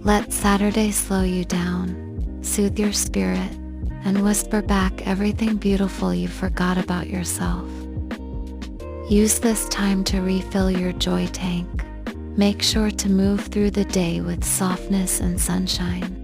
Let Saturday slow you down, soothe your spirit, and whisper back everything beautiful you forgot about yourself. Use this time to refill your joy tank. Make sure to move through the day with softness and sunshine.